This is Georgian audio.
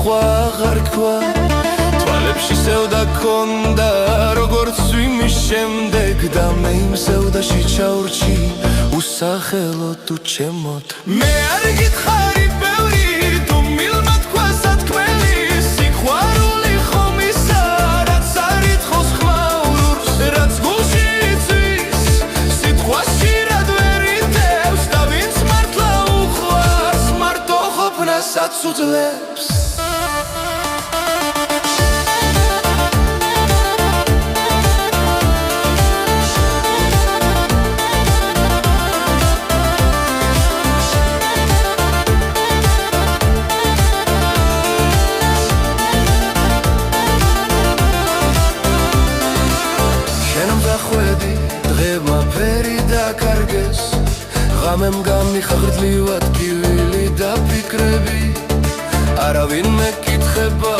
სხვა აღარ თქვა თვალებში სევდა ქონდა როგორც ვიმის შემდეგ და მე იმ სევდაში ჩავრჩი უსახელო თუ ჩემოთ მე არ გითხარი ბევრი თუ მილმა თქვა სათქმელი სიყვარული ხომ ისა რაც არ ითხოვს ხმაურს რაც გულში იწვის სიტყვაში რად ვერ იტევს და ვინც მართლა უყვარს მარტო ყოფნასაც უძლებს ღამემ გამიხარდლივად კივილი და ფიქრები არავინ მეკითხება